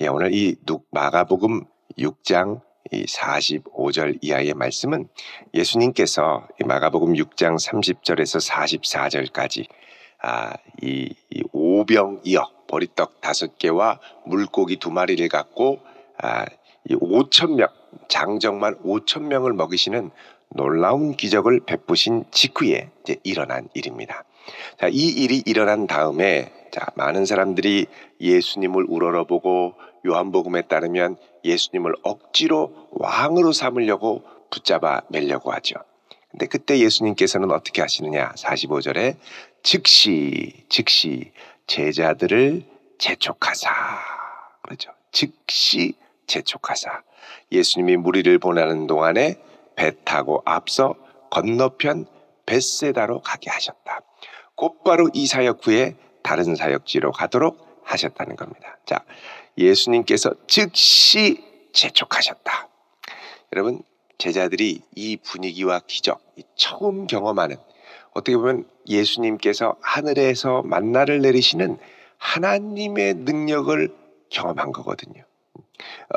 예, 오늘 이 마가복음 6장 이 45절 이하의 말씀은 예수님께서 이 마가복음 6장 30절에서 44절까지 이 오병이어 보리떡 5개와 물고기 2마리를 갖고 이 5,000명, 장정만 5,000명을 먹이시는 놀라운 기적을 베푸신 직후에 이제 일어난 일입니다. 자, 이 일이 일어난 다음에 많은 사람들이 예수님을 우러러보고 요한복음에 따르면 예수님을 억지로 왕으로 삼으려고 붙잡아 매려고 하죠. 근데 그때 예수님께서는 어떻게 하시느냐? 45절에 즉시 제자들을 재촉하사, 그렇죠. 즉시 재촉하사. 예수님이 무리를 보내는 동안에 배 타고 앞서 건너편 벳세다로 가게 하셨다. 곧바로 이 사역 후에 다른 사역지로 가도록 하셨다는 겁니다. 자, 예수님께서 즉시 재촉하셨다. 여러분, 제자들이 이 분위기와 기적, 처음 경험하는, 어떻게 보면 예수님께서 하늘에서 만나를 내리시는 하나님의 능력을 경험한 거거든요.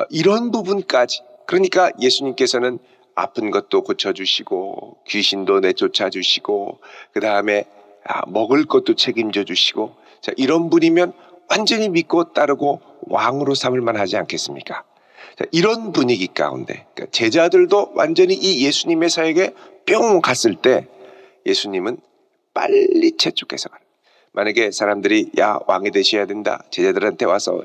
이런 부분까지, 그러니까 예수님께서는 아픈 것도 고쳐주시고 귀신도 내쫓아 주시고 그 다음에 먹을 것도 책임져 주시고, 자, 이런 분이면 완전히 믿고 따르고 왕으로 삼을 만하지 않겠습니까? 자, 이런 분위기 가운데 그러니까 제자들도 완전히 이 예수님의 사역에 뿅 갔을 때 예수님은 빨리 재촉해서 가요. 만약에 사람들이 왕이 되셔야 된다, 제자들한테 와서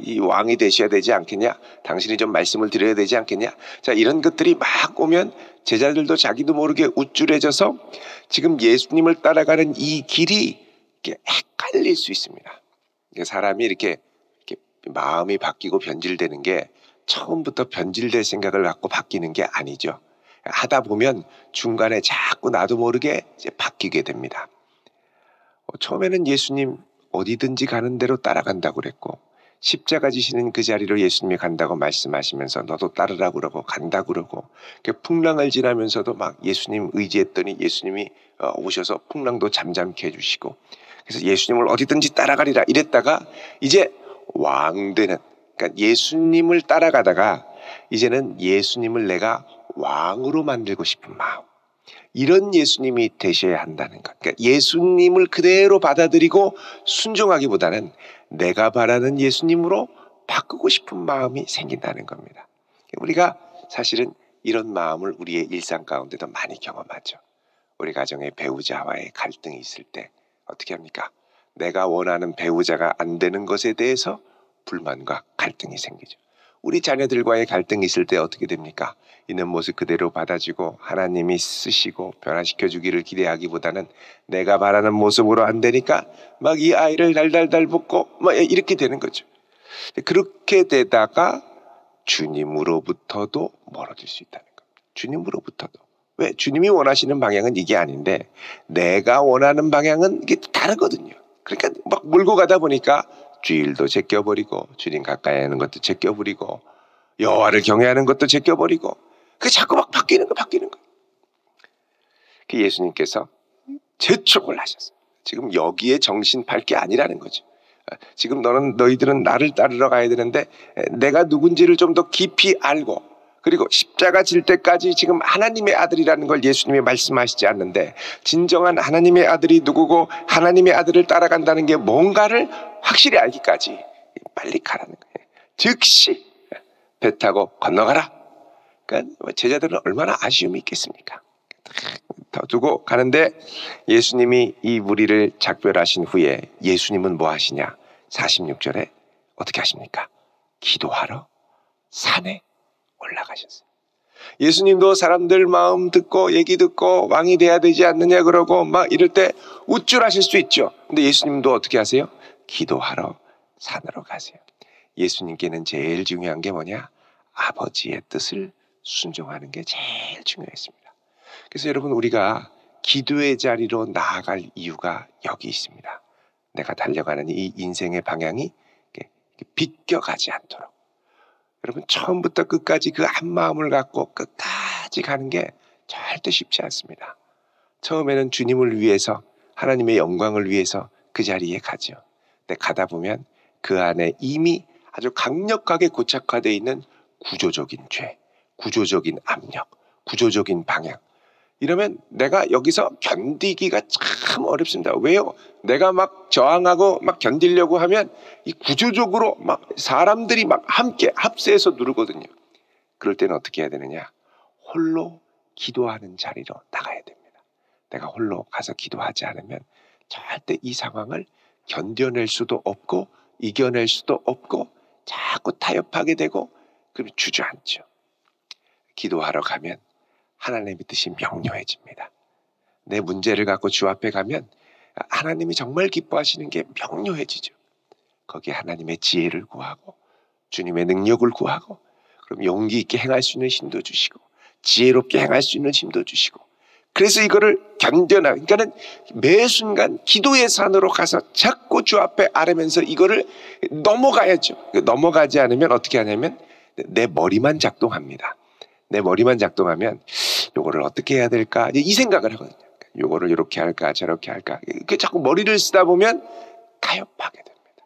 이 왕이 되셔야 되지 않겠냐, 당신이 좀 말씀을 드려야 되지 않겠냐, 자, 이런 것들이 막 오면 제자들도 자기도 모르게 우쭐해져서 지금 예수님을 따라가는 이 길이 이렇게 헷갈릴 수 있습니다. 사람이 이렇게 마음이 바뀌고 변질되는 게 처음부터 변질될 생각을 갖고 바뀌는 게 아니죠. 하다 보면 중간에 자꾸 나도 모르게 이제 바뀌게 됩니다. 처음에는 예수님 어디든지 가는 대로 따라간다고 그랬고, 십자가 지시는 그 자리로 예수님이 간다고 말씀하시면서 너도 따르라고 그러고 간다고 그러고, 풍랑을 지나면서도 막 예수님 의지했더니 예수님이 오셔서 풍랑도 잠잠케 해주시고, 그래서 예수님을 어디든지 따라가리라 이랬다가 이제 왕 되는, 그러니까 예수님을 따라가다가 이제는 예수님을 내가 왕으로 만들고 싶은 마음, 이런 예수님이 되셔야 한다는 것. 그러니까 예수님을 그대로 받아들이고 순종하기보다는 내가 바라는 예수님으로 바꾸고 싶은 마음이 생긴다는 겁니다. 우리가 사실은 이런 마음을 우리의 일상 가운데도 많이 경험하죠. 우리 가정의 배우자와의 갈등이 있을 때 어떻게 합니까? 내가 원하는 배우자가 안 되는 것에 대해서 불만과 갈등이 생기죠. 우리 자녀들과의 갈등이 있을 때 어떻게 됩니까? 있는 모습 그대로 받아주고 하나님이 쓰시고 변화시켜 주기를 기대하기보다는 내가 바라는 모습으로 안 되니까 막 이 아이를 달달달 볶고 막 이렇게 되는 거죠. 그렇게 되다가 주님으로부터도 멀어질 수 있다는 겁니다. 주님으로부터도. 왜? 주님이 원하시는 방향은 이게 아닌데 내가 원하는 방향은 이게 다르거든요. 그러니까 막 몰고 가다 보니까 주일도 제껴버리고 주님 가까이 하는 것도 제껴버리고 여호와를 경외하는 것도 제껴버리고, 그 자꾸 막 바뀌는 거. 그 예수님께서 재촉을 하셨어요. 지금 여기에 정신 팔 게 아니라는 거죠. 지금 너희들은 나를 따르러 가야 되는데 내가 누군지를 좀 더 깊이 알고, 그리고 십자가 질 때까지 지금 하나님의 아들이라는 걸 예수님이 말씀하시지 않는데 진정한 하나님의 아들이 누구고 하나님의 아들을 따라간다는 게 뭔가를 확실히 알기까지 빨리 가라는 거예요. 즉시 배 타고 건너가라. 그러니까 제자들은 얼마나 아쉬움이 있겠습니까? 더 두고 가는데 예수님이 이 무리를 작별하신 후에 예수님은 뭐 하시냐? 46절에 어떻게 하십니까? 기도하러 산에 올라가셨어요. 예수님도 사람들 마음 듣고 얘기 듣고 왕이 돼야 되지 않느냐 그러고 막 이럴 때 우쭐하실 수 있죠. 근데 예수님도 어떻게 하세요? 기도하러 산으로 가세요. 예수님께는 제일 중요한 게 뭐냐? 아버지의 뜻을 순종하는 게 제일 중요했습니다. 그래서 여러분, 우리가 기도의 자리로 나아갈 이유가 여기 있습니다. 내가 달려가는 이 인생의 방향이 비껴가지 않도록. 여러분, 처음부터 끝까지 그 한 마음을 갖고 끝까지 가는 게 절대 쉽지 않습니다. 처음에는 주님을 위해서, 하나님의 영광을 위해서 그 자리에 가죠. 근데 가다 보면 그 안에 이미 아주 강력하게 고착화되어 있는 구조적인 죄, 구조적인 압력, 구조적인 방향. 이러면 내가 여기서 견디기가 참 어렵습니다. 왜요? 내가 막 저항하고 막 견디려고 하면 이 구조적으로 막 사람들이 막 함께 합세해서 누르거든요. 그럴 때는 어떻게 해야 되느냐? 홀로 기도하는 자리로 나가야 됩니다. 내가 홀로 가서 기도하지 않으면 절대 이 상황을 견뎌낼 수도 없고 이겨낼 수도 없고 자꾸 타협하게 되고 그럼 주저앉죠. 기도하러 가면 하나님의 뜻이 명료해집니다. 내 문제를 갖고 주 앞에 가면 하나님이 정말 기뻐하시는 게 명료해지죠. 거기에 하나님의 지혜를 구하고 주님의 능력을 구하고 그럼 용기 있게 행할 수 있는 힘도 주시고 지혜롭게 행할 수 있는 힘도 주시고 그래서 이거를 견뎌나 그러니까는 매 순간 기도의 산으로 가서 자꾸 주 앞에 아뢰면서 이거를 넘어가야죠. 넘어가지 않으면 어떻게 하냐면 내 머리만 작동합니다. 내 머리만 작동하면 요거를 어떻게 해야 될까 이 생각을 하거든요. 요거를 이렇게 할까 저렇게 할까 자꾸 머리를 쓰다 보면 타협하게 됩니다.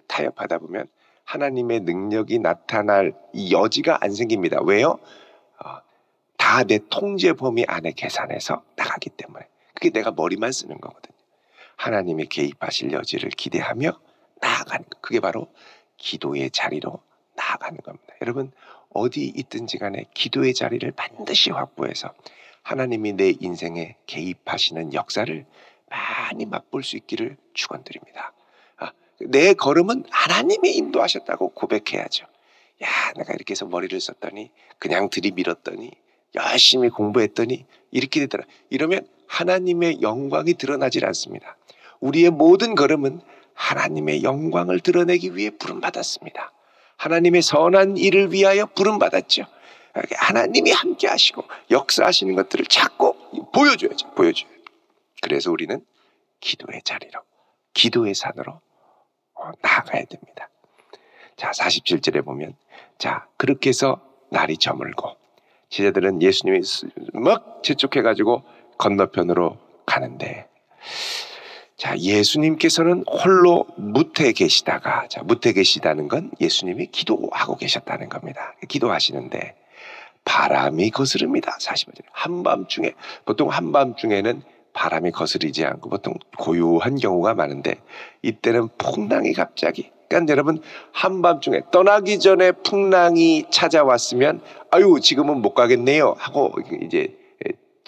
타협하다 보면 하나님의 능력이 나타날 이 여지가 안 생깁니다. 왜요? 다 내 통제 범위 안에 계산해서 나가기 때문에 그게 내가 머리만 쓰는 거거든요. 하나님이 개입하실 여지를 기대하며 나아가는 거. 그게 바로 기도의 자리로 나아가는 겁니다. 여러분 어디 있든지 간에 기도의 자리를 반드시 확보해서 하나님이 내 인생에 개입하시는 역사를 많이 맛볼 수 있기를 축원드립니다. 내 걸음은 하나님이 인도하셨다고 고백해야죠. 야, 내가 이렇게 해서 머리를 썼더니 그냥 들이밀었더니 열심히 공부했더니 이렇게 되더라. 이러면 하나님의 영광이 드러나질 않습니다. 우리의 모든 걸음은 하나님의 영광을 드러내기 위해 부름받았습니다. 하나님의 선한 일을 위하여 부름받았죠. 하나님이 함께 하시고 역사하시는 것들을 자꾸 보여줘야죠. 그래서 우리는 기도의 자리로, 기도의 산으로 나아가야 됩니다. 자, 47절에 보면 자, 그렇게 해서 날이 저물고 제자들은 예수님이 막 재촉해가지고 건너편으로 가는데 자, 예수님께서는 홀로 무태 계시다가 자, 무태 계시다는 건 예수님이 기도하고 계셨다는 겁니다. 기도하시는데 바람이 거스릅니다. 45절. 한밤중에 보통 한밤중에는 바람이 거스르지 않고 보통 고요한 경우가 많은데 이때는 풍랑이 갑자기 그러니까 여러분 한밤중에 떠나기 전에 풍랑이 찾아왔으면 아유 지금은 못 가겠네요 하고 이제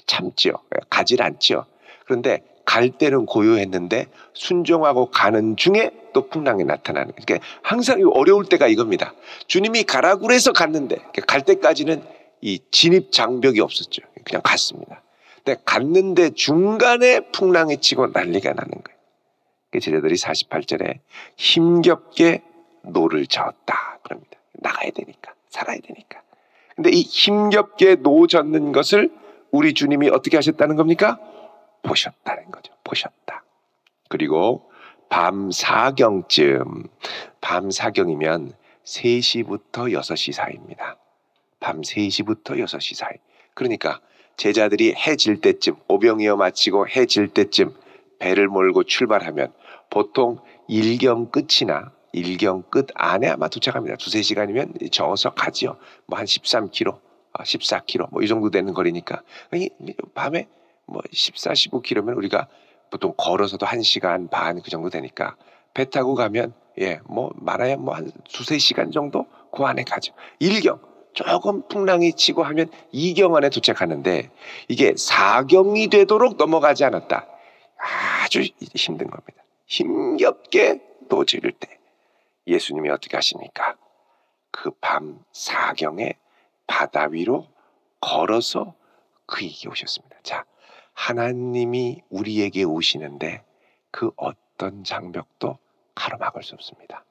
참지요. 가질 않지요. 그런데 갈 때는 고요했는데 순종하고 가는 중에 또 풍랑이 나타나는 거예요. 그러니까 항상 어려울 때가 이겁니다. 주님이 가라고 그래서 갔는데 갈 때까지는 이 진입 장벽이 없었죠. 그냥 갔습니다. 근데 갔는데 중간에 풍랑이 치고 난리가 나는 거예요. 제자들이 48절에 힘겹게 노를 저었다 그럽니다. 나가야 되니까 살아야 되니까. 근데 이 힘겹게 노 젓는 것을 우리 주님이 어떻게 하셨다는 겁니까? 보셨다는 거죠. 보셨다. 그리고 밤 4경쯤 밤 4경이면 3시부터 6시 사이입니다. 밤 3시부터 6시 사이. 그러니까 제자들이 해 질 때쯤 오병이어 마치고 해 질 때쯤 배를 몰고 출발하면 보통 일경 끝이나 일경 끝 안에 아마 도착합니다. 2-3시간이면 저어서 가지요. 뭐 한 13km, 14km 뭐 이 정도 되는 거리니까 밤에 뭐 14, 15km면 우리가 보통 걸어서도 1시간 반 그 정도 되니까 배 타고 가면 뭐 많아야 뭐 한 2-3시간 정도 그 안에 가죠. 일경 조금 풍랑이 치고 하면 2경 안에 도착하는데 이게 4경이 되도록 넘어가지 않았다. 아주 힘든 겁니다. 힘겹게 노지를 때 예수님이 어떻게 하십니까? 그 밤 4경에 바다 위로 걸어서 그에게 오셨습니다. 자, 하나님이 우리에게 오시는데 그 어떤 장벽도 가로막을 수 없습니다.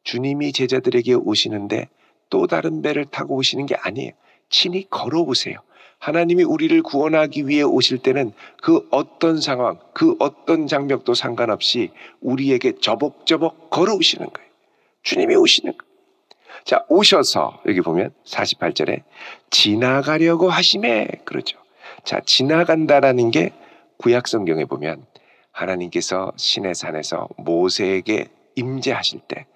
주님이 제자들에게 오시는데 또 다른 배를 타고 오시는 게 아니에요. 친히 걸어오세요. 하나님이 우리를 구원하기 위해 오실 때는 그 어떤 상황, 그 어떤 장벽도 상관없이 우리에게 저벅저벅 걸어오시는 거예요. 주님이 오시는 거예요. 자, 오셔서 여기 보면 48절에 지나가려고 하심에 그러죠. 자, 지나간다라는 게 구약 성경에 보면 하나님께서 시내산에서 모세에게 임재하실 때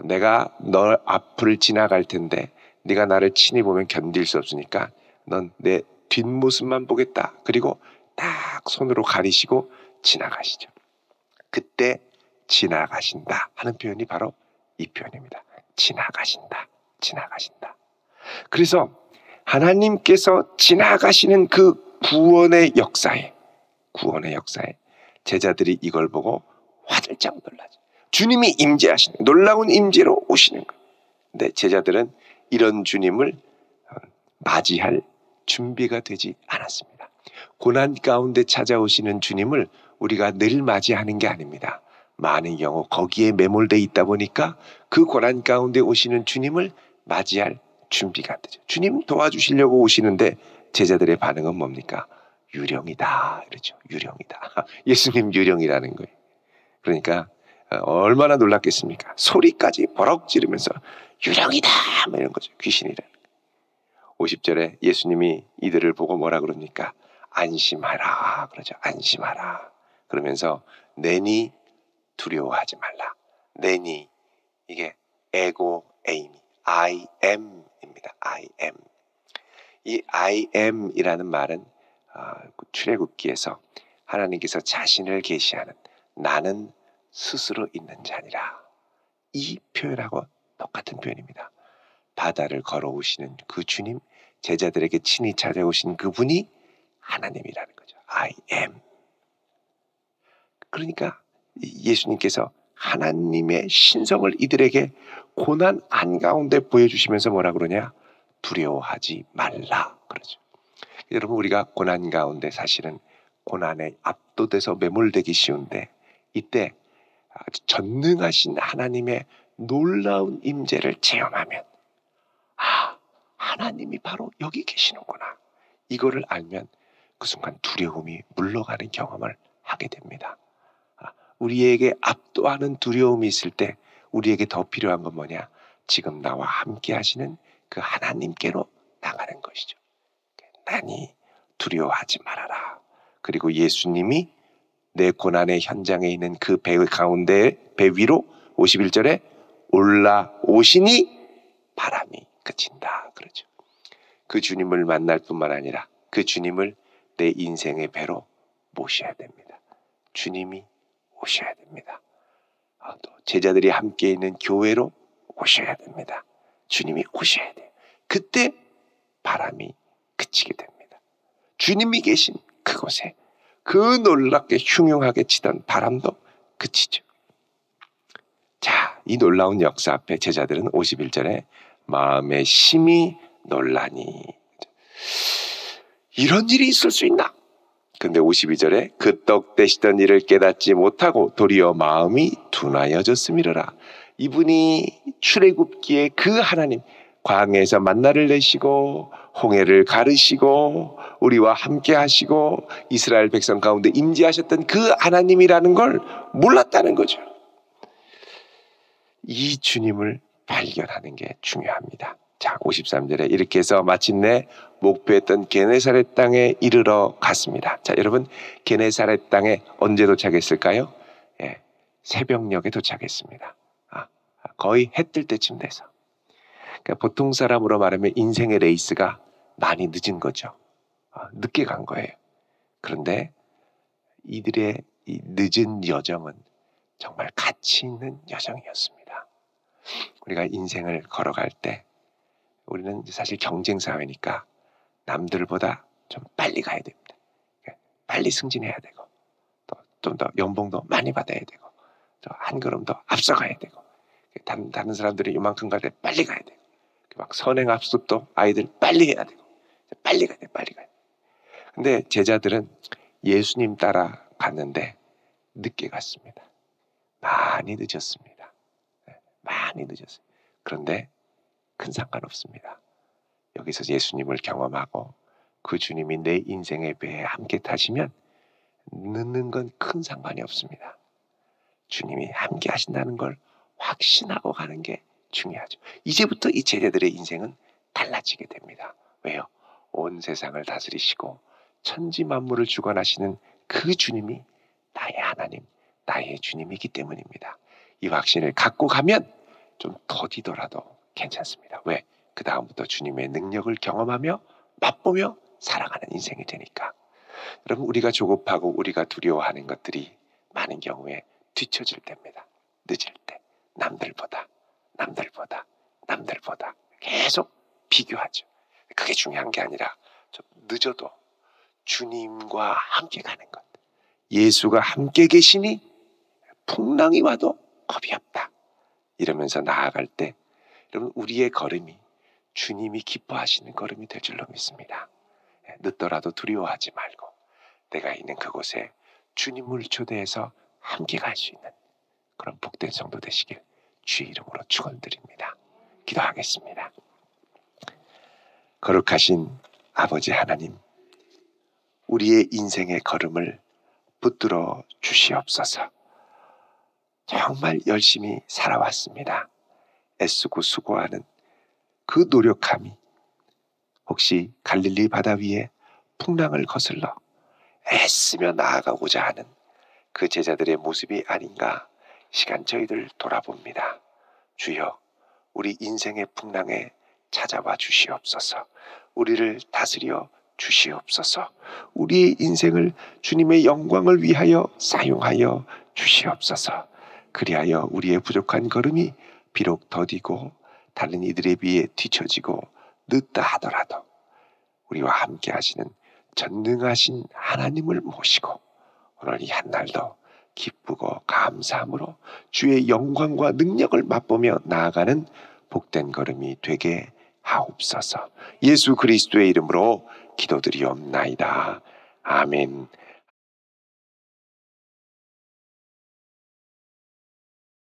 내가 너 앞을 지나갈 텐데 네가 나를 친히 보면 견딜 수 없으니까 넌 내 뒷모습만 보겠다. 그리고 딱 손으로 가리시고 지나가시죠. 그때 지나가신다 하는 표현이 바로 이 표현입니다. 지나가신다. 지나가신다. 그래서 하나님께서 지나가시는 그 구원의 역사에 제자들이 이걸 보고 화들짝 놀라죠. 주님이 임재하시는 놀라운 임재로 오시는 거예요. 근데 제자들은 이런 주님을 맞이할 준비가 되지 않았습니다. 고난 가운데 찾아오시는 주님을 우리가 늘 맞이하는 게 아닙니다. 많은 경우 거기에 매몰돼 있다 보니까 그 고난 가운데 오시는 주님을 맞이할 준비가 안 되죠. 주님 도와주시려고 오시는데 제자들의 반응은 뭡니까? 유령이다. 그렇죠. 유령이다. 예수님 유령이라는 거예요. 그러니까 얼마나 놀랐겠습니까? 소리까지 버럭 지르면서 유령이다 이런 거죠. 귀신이라는 거예요. 50절에 예수님이 이들을 보고 뭐라 그럽니까? 안심하라 그러죠. 안심하라. 그러면서 내니 두려워하지 말라. 내니 이게 에고 에이미 I am입니다. I am. 이 I am이라는 말은 출애굽기에서 하나님께서 자신을 계시하는 나는 스스로 있는 자니라. 이 표현하고 똑같은 표현입니다. 바다를 걸어오시는 그 주님, 제자들에게 친히 찾아오신 그분이 하나님이라는 거죠. I am. 그러니까 예수님께서 하나님의 신성을 이들에게 고난 한가운데 보여주시면서 뭐라 그러냐? 두려워하지 말라 그러죠. 여러분 우리가 고난 가운데 사실은 고난에 압도돼서 매몰되기 쉬운데 이때 아주 전능하신 하나님의 놀라운 임재를 체험하면 하나님이 바로 여기 계시는구나. 이거를 알면 그 순간 두려움이 물러가는 경험을 하게 됩니다. 우리에게 압도하는 두려움이 있을 때 우리에게 더 필요한 건 뭐냐? 지금 나와 함께 하시는 그 하나님께로 나가는 것이죠. 나니 두려워하지 말아라. 그리고 예수님이 내 고난의 현장에 있는 그 배 가운데 배 위로 51절에 올라오시니 바람이 그친다. 그러죠. 그 주님을 만날 뿐만 아니라 그 주님을 내 인생의 배로 모셔야 됩니다. 주님이 오셔야 됩니다. 또 제자들이 함께 있는 교회로 오셔야 됩니다. 주님이 오셔야 돼요. 그때 바람이 그치게 됩니다. 주님이 계신 그곳에 그 놀랍게 흉흉하게 치던 바람도 그치죠. 자, 이 놀라운 역사 앞에 제자들은 51절에 마음에 심히 놀라니. 이런 일이 있을 수 있나? 근데 52절에 그 떡 되시던 일을 깨닫지 못하고 도리어 마음이 둔하여졌음이로라. 이분이 출애굽기에 그 하나님 광야에서 만나를 내시고 홍해를 가르시고 우리와 함께 하시고 이스라엘 백성 가운데 임재하셨던 그 하나님이라는 걸 몰랐다는 거죠. 이 주님을 발견하는 게 중요합니다. 자, 53절에 이렇게 해서 마침내 목표했던 게네사렛 땅에 이르러 갔습니다. 자, 여러분 게네사렛 땅에 언제 도착했을까요? 새벽녘에 도착했습니다. 거의 해 뜰 때쯤 돼서. 그러니까 보통 사람으로 말하면 인생의 레이스가 많이 늦은 거죠. 늦게 간 거예요. 그런데 이들의 이 늦은 여정은 정말 가치 있는 여정이었습니다. 우리가 인생을 걸어갈 때 우리는 사실 경쟁 사회니까 남들보다 좀 빨리 가야 됩니다. 빨리 승진해야 되고 좀 더 연봉도 많이 받아야 되고 또 한 걸음 더 앞서가야 되고 다른 사람들이 이만큼 갈 때 빨리 가야 되고 막 선행학습도 아이들 빨리 해야 되고 빨리 가야 돼. 근데 제자들은 예수님 따라 갔는데 늦게 갔습니다. 많이 늦었습니다. 많이 늦었어요. 그런데 큰 상관없습니다. 여기서 예수님을 경험하고 그 주님이 내 인생의 배에 함께 타시면 늦는 건 큰 상관이 없습니다. 주님이 함께 하신다는 걸 확신하고 가는 게 중요하죠. 이제부터 이 제자들의 인생은 달라지게 됩니다. 왜요? 온 세상을 다스리시고 천지 만물을 주관하시는 그 주님이 나의 하나님, 나의 주님이기 때문입니다. 이 확신을 갖고 가면 좀 더디더라도 괜찮습니다. 왜? 그 다음부터 주님의 능력을 경험하며 맛보며 살아가는 인생이 되니까. 여러분, 우리가 조급하고 우리가 두려워하는 것들이 많은 경우에 뒤처질 때입니다. 늦을 때 남들보다 계속 비교하죠. 그게 중요한 게 아니라 좀 늦어도 주님과 함께 가는 것. 예수가 함께 계시니 풍랑이 와도 겁이 없다. 이러면서 나아갈 때 여러분, 우리의 걸음이 주님이 기뻐하시는 걸음이 될 줄로 믿습니다. 늦더라도 두려워하지 말고 내가 있는 그곳에 주님을 초대해서 함께 갈 수 있는 그런 복된 성도 되시길 주의 이름으로 축원드립니다. 기도하겠습니다. 거룩하신 아버지 하나님, 우리의 인생의 걸음을 붙들어 주시옵소서. 정말 열심히 살아왔습니다. 애쓰고 수고하는 그 노력함이 혹시 갈릴리 바다 위에 풍랑을 거슬러 애쓰며 나아가고자 하는 그 제자들의 모습이 아닌가 시간 저희들 돌아봅니다. 주여, 우리 인생의 풍랑에 찾아와 주시옵소서. 우리를 다스려 주시옵소서. 우리의 인생을 주님의 영광을 위하여 사용하여 주시옵소서. 그리하여 우리의 부족한 걸음이 비록 더디고 다른 이들에 비해 뒤처지고 늦다 하더라도 우리와 함께 하시는 전능하신 하나님을 모시고 오늘 이 한날도 기쁘고 감사함으로 주의 영광과 능력을 맛보며 나아가는 복된 걸음이 되게 하옵소서. 예수 그리스도의 이름으로 기도드리옵나이다. 아멘.